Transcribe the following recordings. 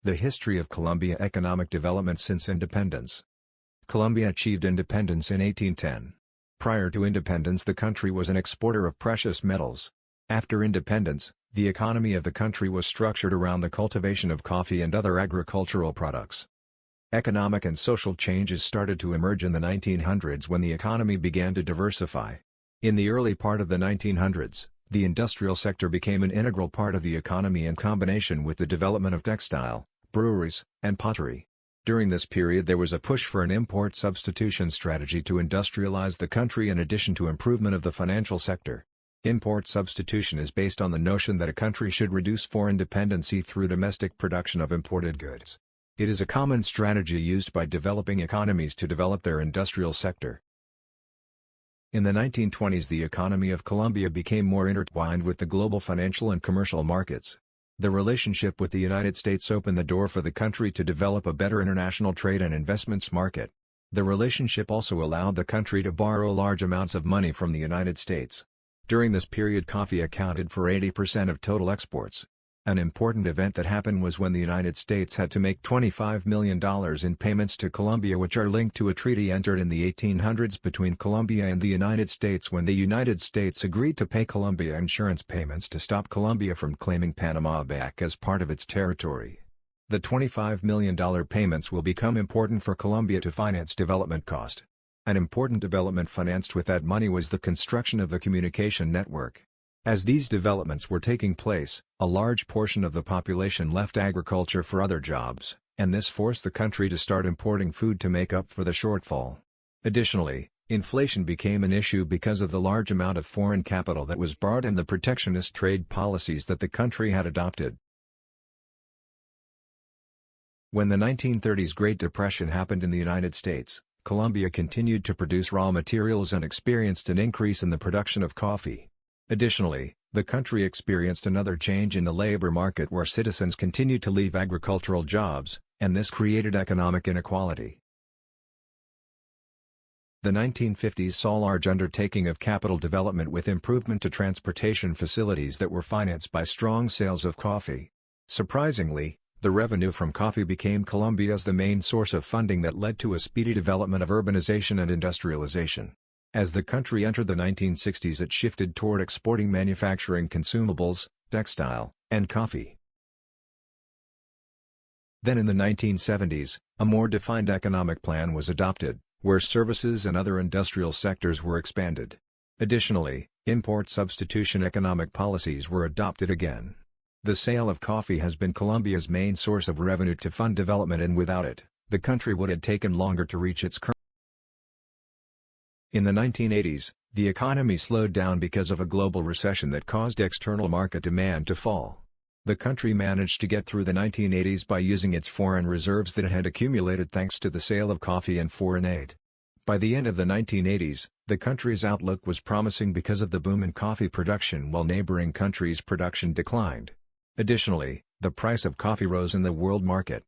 The history of Colombia economic development since independence. Colombia achieved independence in 1810. Prior to independence the country was an exporter of precious metals. After independence, the economy of the country was structured around the cultivation of coffee and other agricultural products. Economic and social changes started to emerge in the 1900s when the economy began to diversify. In the early part of the 1900s, the industrial sector became an integral part of the economy in combination with the development of textile, breweries, and pottery. During this period there was a push for an import substitution strategy to industrialize the country in addition to improvement of the financial sector. Import substitution is based on the notion that a country should reduce foreign dependency through domestic production of imported goods. It is a common strategy used by developing economies to develop their industrial sector. In the 1920s the economy of Colombia became more intertwined with the global financial and commercial markets. The relationship with the United States opened the door for the country to develop a better international trade and investments market. The relationship also allowed the country to borrow large amounts of money from the United States. During this period coffee accounted for 80% of total exports. An important event that happened was when the United States had to make $25 million in payments to Colombia, which are linked to a treaty entered in the 1800s between Colombia and the United States when the United States agreed to pay Colombia insurance payments to stop Colombia from claiming Panama back as part of its territory. The $25 million payments will become important for Colombia to finance development cost. An important development financed with that money was the construction of the communication network. As these developments were taking place, a large portion of the population left agriculture for other jobs, and this forced the country to start importing food to make up for the shortfall. Additionally, inflation became an issue because of the large amount of foreign capital that was borrowed and the protectionist trade policies that the country had adopted. When the 1930s Great Depression happened in the United States, Colombia continued to produce raw materials and experienced an increase in the production of coffee. Additionally, the country experienced another change in the labor market where citizens continued to leave agricultural jobs, and this created economic inequality. The 1950s saw large undertaking of capital development with improvement to transportation facilities that were financed by strong sales of coffee. Surprisingly, the revenue from coffee became Colombia's the main source of funding that led to a speedy development of urbanization and industrialization. As the country entered the 1960s it shifted toward exporting manufacturing consumables, textile, and coffee. Then in the 1970s, a more defined economic plan was adopted, where services and other industrial sectors were expanded. Additionally, import substitution economic policies were adopted again. The sale of coffee has been Colombia's main source of revenue to fund development, and without it, the country would have taken longer to reach its current. In the 1980s, the economy slowed down because of a global recession that caused external market demand to fall. The country managed to get through the 1980s by using its foreign reserves that it had accumulated thanks to the sale of coffee and foreign aid. By the end of the 1980s, the country's outlook was promising because of the boom in coffee production while neighboring countries' production declined. Additionally, the price of coffee rose in the world market.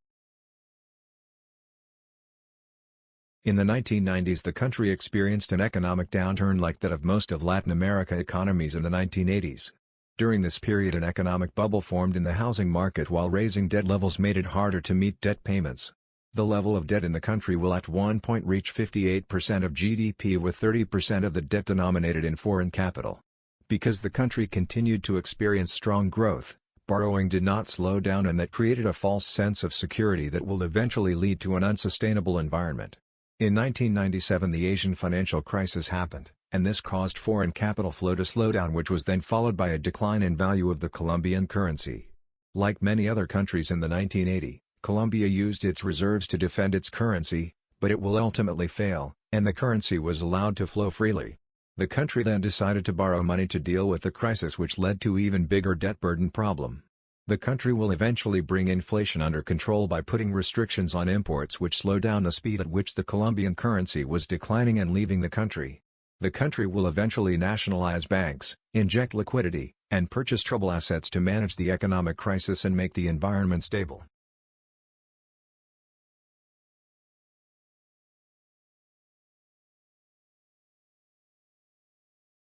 In the 1990s the country experienced an economic downturn like that of most of Latin America economies in the 1980s. During this period an economic bubble formed in the housing market while raising debt levels made it harder to meet debt payments. The level of debt in the country will at one point reach 58% of GDP, with 30% of the debt denominated in foreign capital. Because the country continued to experience strong growth, borrowing did not slow down, and that created a false sense of security that will eventually lead to an unsustainable environment. In 1997 the Asian financial crisis happened, and this caused foreign capital flow to slow down, which was then followed by a decline in value of the Colombian currency. Like many other countries in the 1980s, Colombia used its reserves to defend its currency, but it will ultimately fail, and the currency was allowed to flow freely. The country then decided to borrow money to deal with the crisis, which led to even bigger debt burden problem. The country will eventually bring inflation under control by putting restrictions on imports which slow down the speed at which the Colombian currency was declining and leaving the country. The country will eventually nationalize banks, inject liquidity, and purchase trouble assets to manage the economic crisis and make the environment stable.